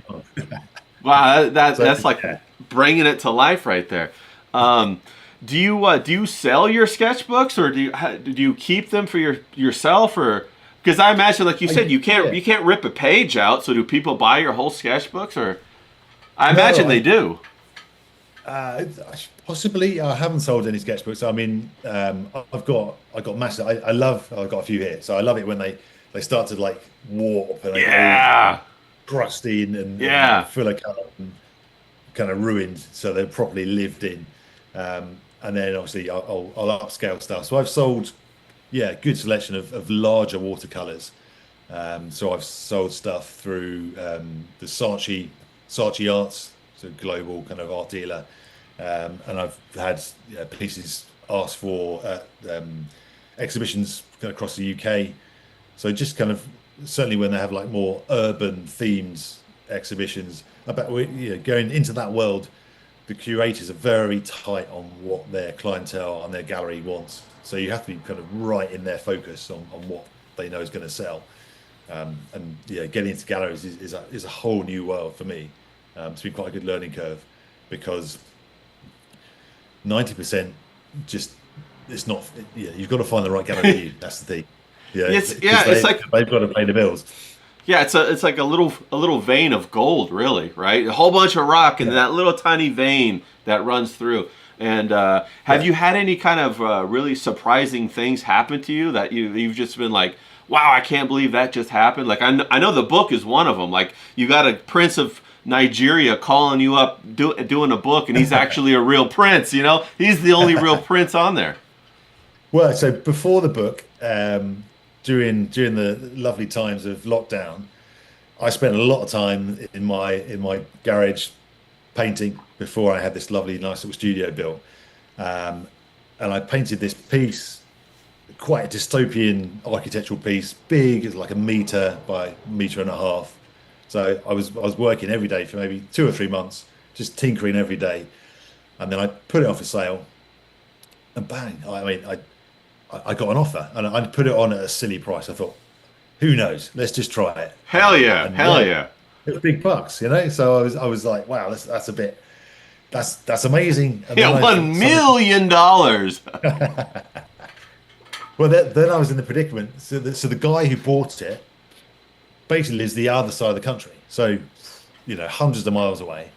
Wow, so that's like yeah. bringing it to life right there. Um, do you sell your sketchbooks, or do you keep them for yourself, or because I imagine, like you said, you can't Yeah. you can't rip a page out. So do people buy your whole sketchbooks, or I No, imagine they do. uh, possibly. I haven't sold any sketchbooks. I mean, I got massive. I've got a few here, so I love it when they start to like warp and they get all Yeah, crusty and yeah. full of colour and kind of ruined, so they're properly lived in. And then obviously I'll upscale stuff. So I've sold, yeah, a good selection of larger watercolors. So I've sold stuff through the Saatchi Arts, so global kind of art dealer, and I've had pieces asked for at exhibitions kind of across the UK. So just kind of certainly when they have like more urban themed exhibitions, about going into that world, the curators are very tight on what their clientele and their gallery wants. So you have to be kind of right in their focus on what they know is going to sell. And yeah, getting into galleries is a whole new world for me. It's been quite a good learning curve because 90% just it's not. Yeah, you've got to find the right gallery for you. That's the thing. Yeah, It's like they've got to pay the bills. yeah, it's like a little vein of gold, really, right? A whole bunch of rock and Yeah, that little tiny vein that runs through. And have yeah. you had any kind of really surprising things happen to you that you've just been like, wow, I can't believe that just happened? Like I know the book is one of them. Like you got a prints of Nigeria calling you up doing a book, and he's actually a real prince. You know, he's the only real prince on there. Well, so before the book, during the lovely times of lockdown, I spent a lot of time in my garage painting before I had this lovely, nice little studio built. Um, and I painted this piece, quite a dystopian architectural piece, big, it's like a meter by a meter and a half. So I was working every day for maybe 2 or 3 months, just tinkering every day, and then I put it on for sale, and bang! I got an offer, and I put it on at a silly price. I thought, who knows? Let's just try it. Hell yeah, And hell yeah, yeah. it was big bucks, you know. So I was like, wow, that's a bit, that's amazing. And Yeah, then $1 million. well, then I was in the predicament. So the guy who bought it basically lives the other side of the country, so hundreds of miles away.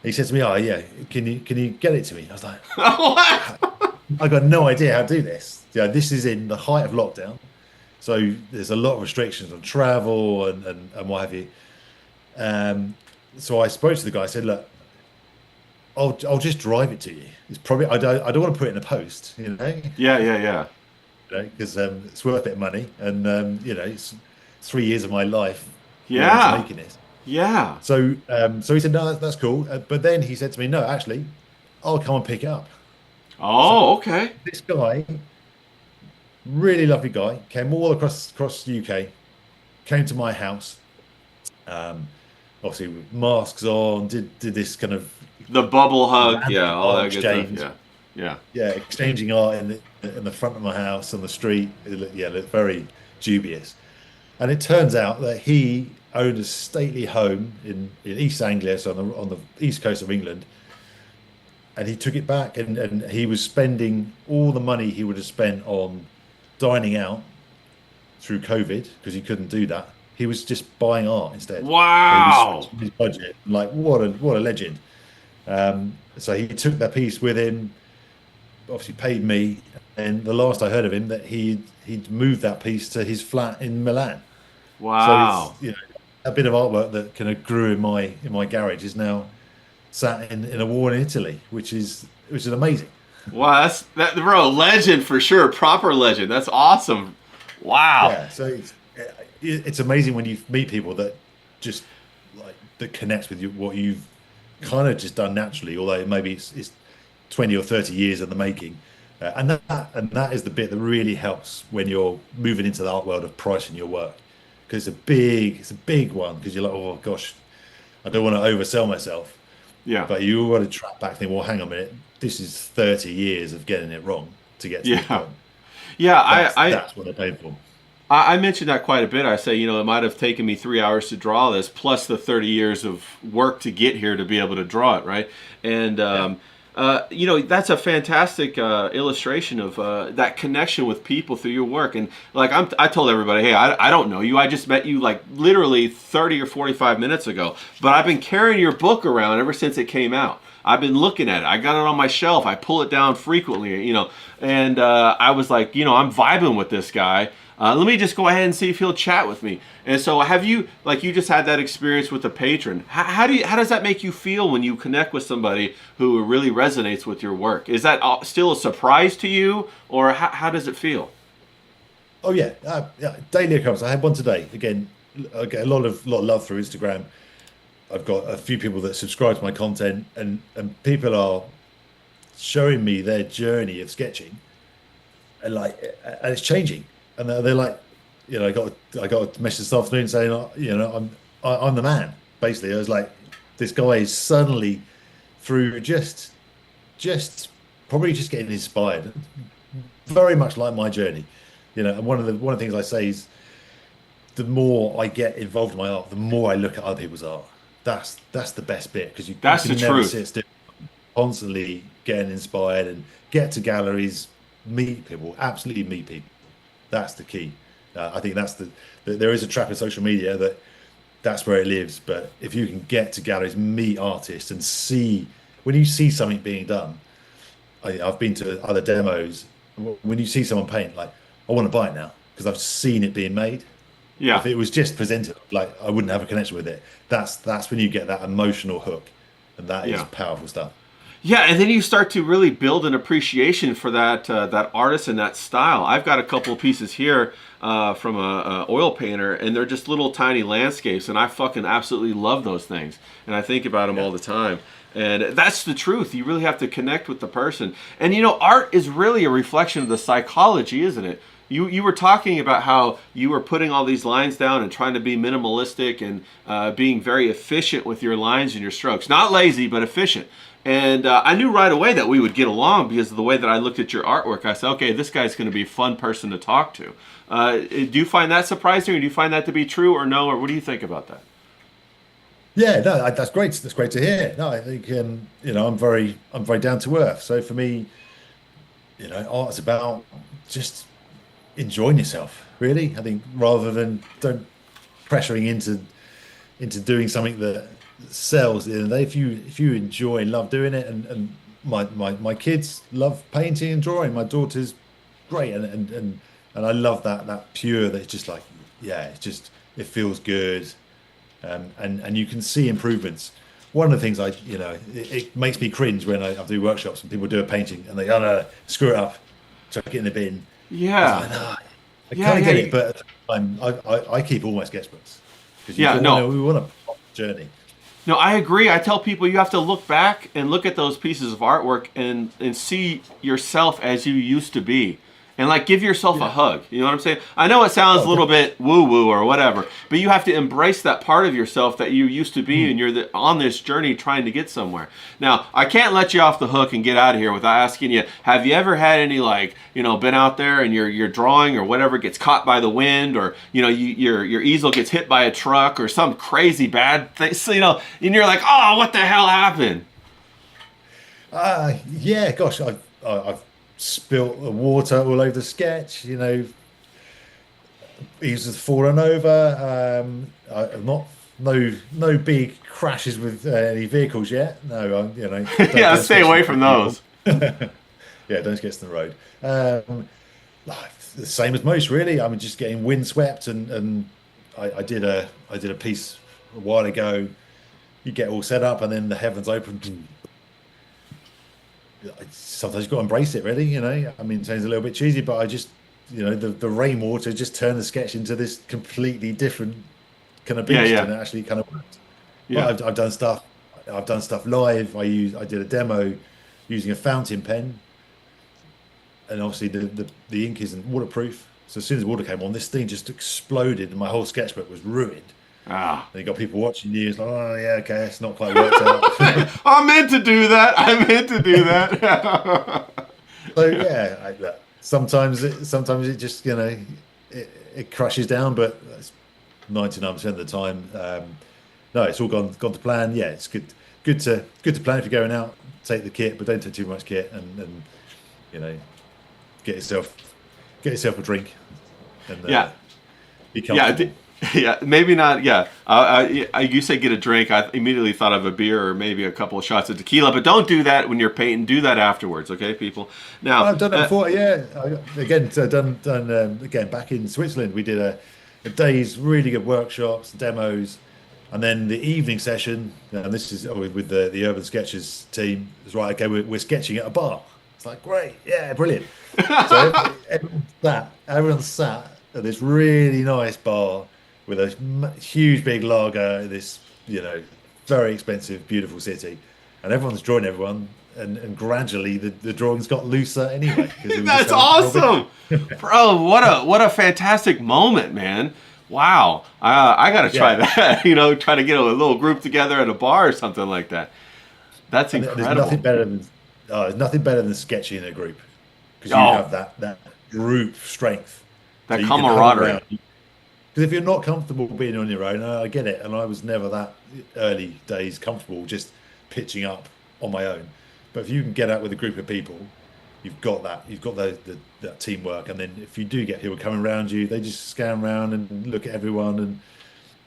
He said to me, "Oh yeah, can you get it to me?" I was like, What? "I got no idea how to do this. Yeah, this is in the height of lockdown, so there's a lot of restrictions on travel and what have you." So I spoke to the guy. I said, "Look, I'll just drive it to you. It's probably I don't want to put it in a post, Yeah, yeah, yeah. because it's worth a bit of money, and it's 3 years of my life going into Yeah, making it." yeah. So he said, "No, that's cool." But then he said to me, "No, actually, I'll come and pick it up." So Oh, okay. this guy, really lovely guy, came all across the UK, came to my house, um, obviously with masks on, did this kind of The bubble hug, random yeah, all art that good stuff. exchange, Yeah, yeah. yeah, exchanging art in the front of my house on the street. It looked very dubious. And it turns out that he owned a stately home in East Anglia, so on the east coast of England, and he took it back, and he was spending all the money he would have spent on dining out through COVID because he couldn't do that. He was just buying art instead. So he was Wow. stretching his budget. Like what a legend. So he took that piece with him, obviously paid me, and the last I heard of him that he'd moved that piece to his flat in Milan. So it's Wow. a bit of artwork that kind of grew in my garage is now sat in a wall in Italy, which is amazing. Wow, that bro, legend for sure. Proper legend. That's awesome. Wow. Yeah, so it's amazing when you meet people that just like that connects with you what you've kind of just done naturally, although maybe it's 20 or 30 years in the making. And that is the bit that really helps when you're moving into the art world of pricing your work, because it's a big one, because you're like, oh gosh, I don't want to oversell myself, Yeah. but you want to track back and think, well, hang on a minute, this is 30 years of getting it wrong to get to this Yeah. point. Yeah, That's what I paid for. I mentioned that quite a bit. I say, it might have taken me 3 hours to draw this, plus the 30 years of work to get here to be able to draw it, right? And, Yeah. that's a fantastic illustration of that connection with people through your work. And like I told everybody, hey, I don't know you. I just met you like literally 30 or 45 minutes ago. But I've been carrying your book around ever since it came out. I've been looking at it. I got it on my shelf. I pull it down frequently, and I was like, I'm vibing with this guy. Let me just go ahead and see if he'll chat with me. And so, have you, like, you just had that experience with a patron? How does that make you feel when you connect with somebody who really resonates with your work? Is that still a surprise to you, or how does it feel? Oh yeah, yeah. Daily occurrence. I had one today. Again, I get a lot of love through Instagram. I've got a few people that subscribe to my content, and people are showing me their journey of sketching, and it's changing. And they're like, I got a message this afternoon saying, I'm the man. Basically, I was like, this guy is suddenly through just probably just getting inspired, very much like my journey. And one of the things I say is, the more I get involved in my art, the more I look at other people's art. That's the best bit, because you That's can the never truth. sit still, constantly getting inspired and get to galleries, meet people, absolutely meet people. That's the key. I think there is a trap in social media that's where it lives. But if you can get to galleries, meet artists, and see when you see something being done, I've been to other demos. When you see someone paint, like, I want to buy it now because I've seen it being made. Yeah. If it was just presented, like I wouldn't have a connection with it. That's when you get that emotional hook, and that is Yeah. powerful stuff. Yeah, and then you start to really build an appreciation for that artist and that style. I've got a couple of pieces here from a oil painter, and they're just little tiny landscapes, and I fucking absolutely love those things, and I think about them Yeah. all the time. And that's the truth. You really have to connect with the person. And you know, art is really a reflection of the psychology, isn't it? You were talking about how you were putting all these lines down and trying to be minimalistic and being very efficient with your lines and your strokes. Not lazy, but efficient. And I knew right away that we would get along because of the way that I looked at your artwork. I said, okay, this guy's going to be a fun person to talk to. Do you find that surprising, or do you find that to be true, or no, or what do you think about that? Yeah, no, that's great. That's great to hear. No, I think I'm very down to earth. So for me, art's about just enjoying yourself, really. I think rather than don't pressuring into doing something that sells. If you enjoy and love doing it, and my kids love painting and drawing. My daughter's great, and I love that pure. That it's just like, yeah, it feels good, and you can see improvements. One of the things it makes me cringe when I do workshops and people do a painting and they, oh no, screw it up, chuck it in the bin. It's Yeah. like, no, I Yeah, kind of yeah. get it, but at the same time, I keep all my sketchbooks because Yeah, no. we want a journey. No, I agree. I tell people you have to look back and look at those pieces of artwork and see yourself as you used to be. And like give yourself a hug. You know what I'm saying? I know it sounds a little bit woo-woo or whatever, but you have to embrace that part of yourself that you used to be, and you're on this journey trying to get somewhere. Now, I can't let you off the hook and get out of here without asking you, have you ever had any, like, been out there and your drawing or whatever gets caught by the wind, or your easel gets hit by a truck or some crazy bad thing, so, and you're like, oh, what the hell happened? Yeah, gosh, I've spilt the water all over the sketch. He's just fallen over. I've not no big crashes with any vehicles yet. No, Yeah, don't stay sketch away in from the those. yeah, don't sketch in the road. Like, the same as most, really. I'm just getting windswept, and I did a piece a while ago. You get all set up, and then the heavens open. Sometimes you've got to embrace it, really. I mean, it sounds a little bit cheesy, but I just, the rainwater just turned the sketch into this completely different kind of Yeah, beast, yeah, and it actually kind of worked. But yeah. I've done stuff live. I did a demo using a fountain pen, and obviously the ink isn't waterproof. So as soon as the water came on, this thing just exploded, and my whole sketchbook was ruined. Ah. And you got people watching you. It's like, oh yeah, okay, it's not quite worked out. I meant to do that. I meant to do that. So yeah, sometimes it just it crashes down, but that's 99% of the time. No, it's all gone to plan. Yeah, it's good to plan if you're going out. Take the kit, but don't take too much kit, and you know get yourself a drink and Yeah. be Yeah, comfortable. yeah, maybe not. Yeah, you say get a drink. I immediately thought of a beer or maybe a couple of shots of tequila. But don't do that when you're painting. Do that afterwards, okay, people. Now, I've done it before. Yeah, again, done again back in Switzerland. We did a day's really good workshops, demos, and then the evening session. And this is with the Urban Sketchers team. It's right. Okay, we're sketching at a bar. It's like great, yeah, brilliant. So everyone sat at this really nice bar with a huge big lager in this very expensive, beautiful city, and everyone's drawing everyone. And gradually the drawings got looser anyway. 'Cause it was that's just how- awesome, bro. What a fantastic moment, man. Wow, I gotta try Yeah. that. Try to get a little group together at a bar or something like that. That's And there's incredible. nothing better than sketching in a group because you Oh. have that group strength. That you can hug camaraderie. around. Because if you're not comfortable being on your own, I get it, and I was never that early days comfortable just pitching up on my own. But if you can get out with a group of people, you've got that. You've got that teamwork, and then if you do get people coming around you, they just scan around and look at everyone, and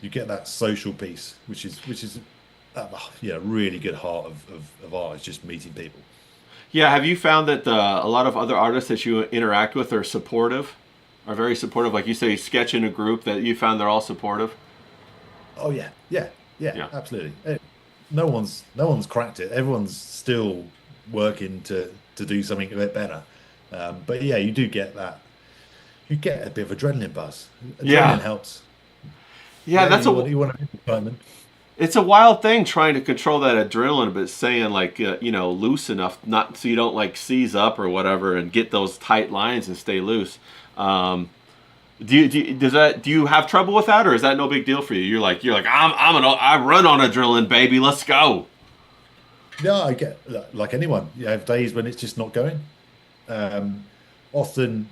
you get that social piece, which is really good heart of art, is just meeting people. Yeah, have you found that a lot of other artists that you interact with are supportive? are very supportive. Like you say, sketch in a group that you found they're all supportive. Oh yeah, Yeah. absolutely. No one's cracked it. Everyone's still working to do something a bit better. But yeah, you do get that. You get a bit of adrenaline buzz. Adrenaline Yeah. helps. Yeah, Yeah, that's you want to excitement. it's a wild thing trying to control that adrenaline, but saying like loose enough not so you don't like seize up or whatever and get those tight lines and stay loose. Um, do you have trouble with that, or is that no big deal for you? You're like I run on adrenaline, baby. Let's go. Yeah, I get like anyone. You have days when it's just not going. Um, Often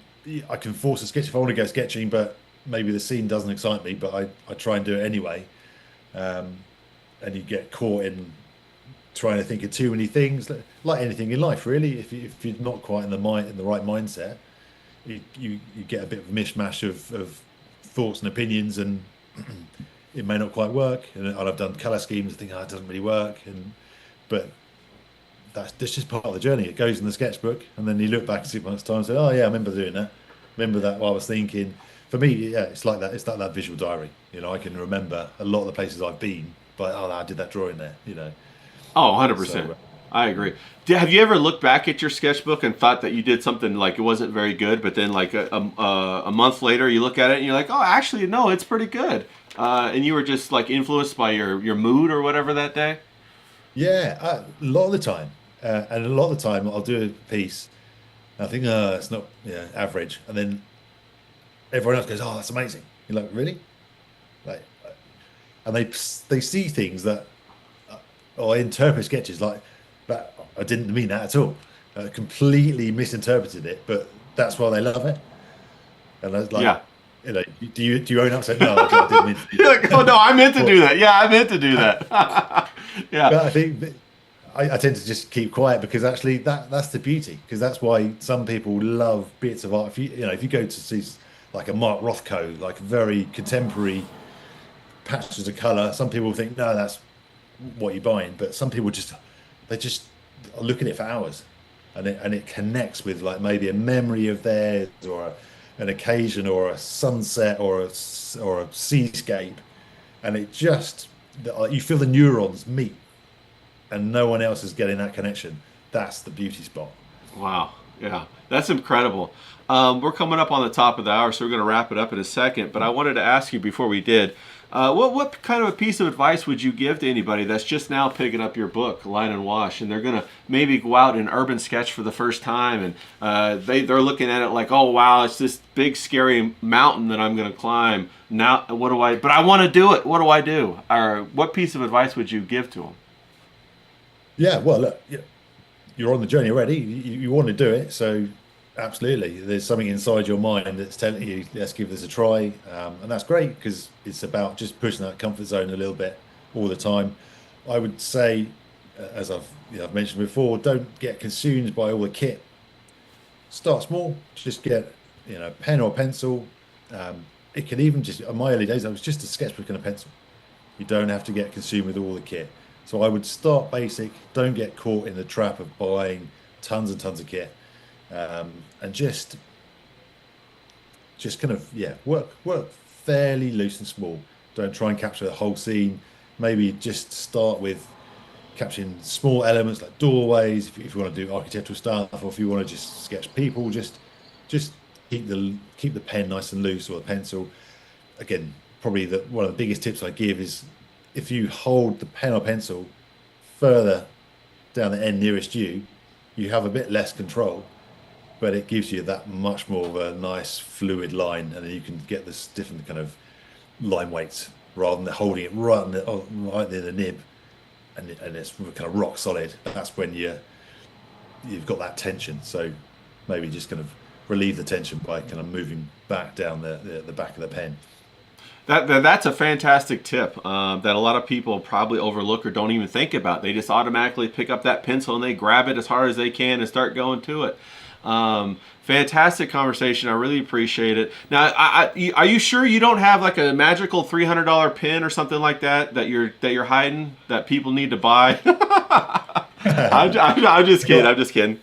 I can force a sketch if I want to go sketching, but maybe the scene doesn't excite me, but I try and do it anyway. Um, and you get caught in trying to think of too many things, like anything in life, really. If you're not quite in the right mindset, you get a bit of a mishmash of thoughts and opinions, and it may not quite work. And I've done color schemes, I think, oh, it doesn't really work, but that's just part of the journey. It goes in the sketchbook, and then you look back 6 months' time and say, "Oh yeah, I remember doing that. Remember that what I was thinking." For me, yeah, it's like that. It's like that visual diary. I can remember a lot of the places I've been, but oh, I did that drawing there. Oh, So 100%. I agree. Have you ever looked back at your sketchbook and thought that you did something like it wasn't very good, but then like a month later you look at it and you're like, oh, actually, no, it's pretty good. And you were just like influenced by your mood or whatever that day? yeah, a lot of the time, and a lot of the time I'll do a piece. And I think, it's not, yeah, average, and then everyone else goes, "Oh, that's amazing." You're like, "Really?" Like, and they see things that, or interpret sketches like that. I didn't mean that at all. Completely misinterpreted it, but that's why they love it. And I was like, Yeah. do you own up? Say no, I didn't mean to do You're like, oh, no, I meant to that. do that. Yeah, I meant to do that. But Yeah. I think I tend to just keep quiet because actually that's the beauty, because that's why some people love bits of art. If you go to see like a Mark Rothko, like very contemporary patches of color, some people think no, that's what you're buying, but some people they just look at it for hours, and it connects with like maybe a memory of theirs, or an occasion, or a sunset, or a seascape, and it just you feel the neurons meet, and no one else is getting that connection. That's the beauty spot. Wow. Yeah. That's incredible. We're coming up on the top of the hour, so we're going to wrap it up in a second. But I wanted to ask you before we did, what kind of a piece of advice would you give to anybody that's just now picking up your book, Line and Wash, and they're going to maybe go out and urban sketch for the first time, and they're looking at it like, oh wow, it's this big scary mountain that I'm going to climb. Now, what do I? But I want to do it. What do I do? Or what piece of advice would you give to them? Yeah, well, look, you're on the journey already. You want to do it, so absolutely. There's something inside your mind that's telling you, let's give this a try, and that's great because it's about just pushing that comfort zone a little bit all the time. I would say, as I've mentioned before, don't get consumed by all the kit. Start small. Just get pen or pencil. It can even just, in my early days, I was just a sketchbook and a pencil. You don't have to get consumed with all the kit. So I would start basic. Don't get caught in the trap of buying tons and tons of kit, and just kind of, yeah, work fairly loose and small. Don't try and capture the whole scene. Maybe just start with capturing small elements like doorways, if you want to do architectural stuff, or if you want to just sketch people. Just keep the pen nice and loose, or the pencil. Again, probably one of the biggest tips I give is, if you hold the pen or pencil further down the end nearest you, you have a bit less control, but it gives you that much more of a nice fluid line, and then you can get this different kind of line weights rather than holding it right near the nib, and it's kind of rock solid. That's when you've got that tension. So maybe just kind of relieve the tension by kind of moving back down the back of the pen. That's a fantastic tip that a lot of people probably overlook or don't even think about. They just automatically pick up that pencil and they grab it as hard as they can and start going to it. Fantastic conversation. I really appreciate it. Now, are you sure you don't have like a magical $300 pin or something like that you're hiding that people need to buy? I'm just kidding. I'm just kidding.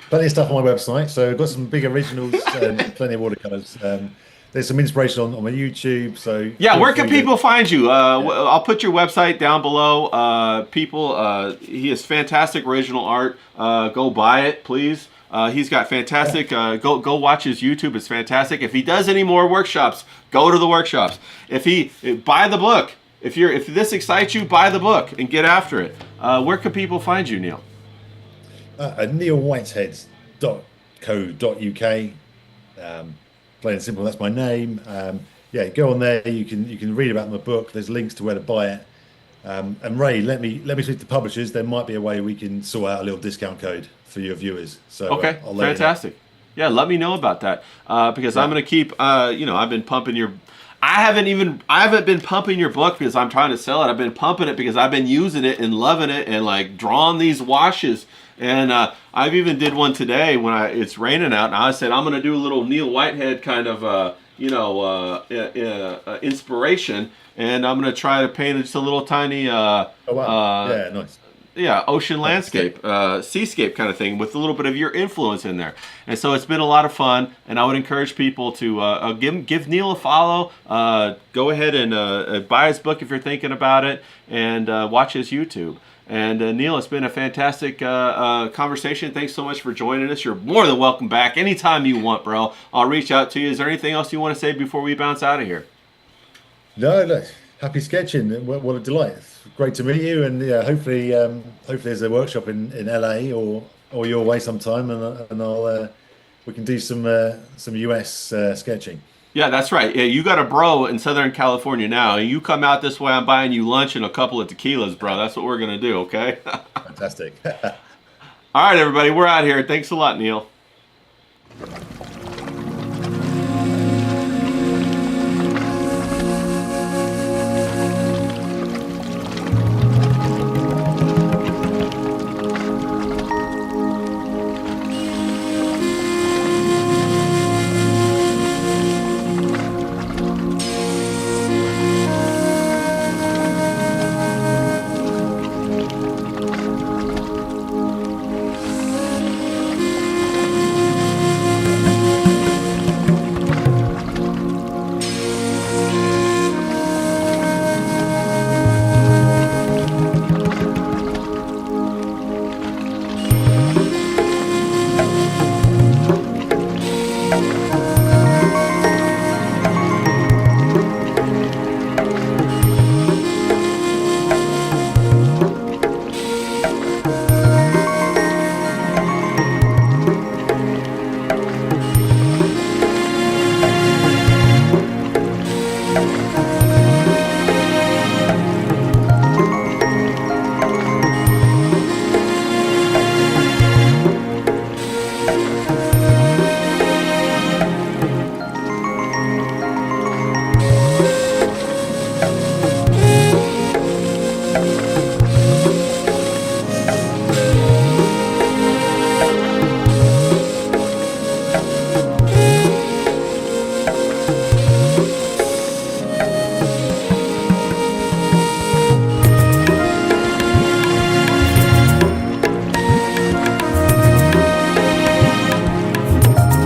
Plenty of stuff on my website. So I've got some big originals and plenty of watercolors. There's some inspiration on my YouTube. So Yeah, feel where can free to- people find you? I'll put your website down below. He has fantastic original art. Go buy it, please. He's got fantastic. Go watch his YouTube. It's fantastic. If he does any more workshops, go to the workshops. Buy the book. If this excites you, buy the book and get after it. Where can people find you, Neil? neilwhitehead.co.uk. Plain and simple, that's my name. Yeah, go on there. You can read about my book. There's links to where to buy it. And Ray, let me speak to publishers. There might be a way we can sort out a little discount code for your viewers. So Okay, I'll let you know. fantastic. Yeah, let me know about that because I'm going to keep. I've been pumping your. I haven't been pumping your book because I'm trying to sell it. I've been pumping it because I've been using it and loving it and like drawing these washes. And I've even did one today when it's raining out, and I said I'm going to do a little Neil Whitehead kind of inspiration, and I'm going to try to paint just a little tiny Oh wow! Yeah, nice. ocean landscape, seascape kind of thing with a little bit of your influence in there. And so it's been a lot of fun, and I would encourage people to give Neil a follow. Go ahead and buy his book if you're thinking about it, and watch his YouTube. And Neil, it's been a fantastic conversation. Thanks so much for joining us. You're more than welcome back anytime you want, bro. I'll reach out to you. Is there anything else you want to say before we bounce out of here? No, look, happy sketching. What a delight. It's great to meet you, and yeah, hopefully there's a workshop in LA or your way sometime, and I'll we can do some US sketching. Yeah, that's right. Yeah, you got a bro in Southern California now. You come out this way, I'm buying you lunch and a couple of tequilas, bro. That's what we're going to do, okay? Fantastic. All right, everybody, we're out here. Thanks a lot, Neil.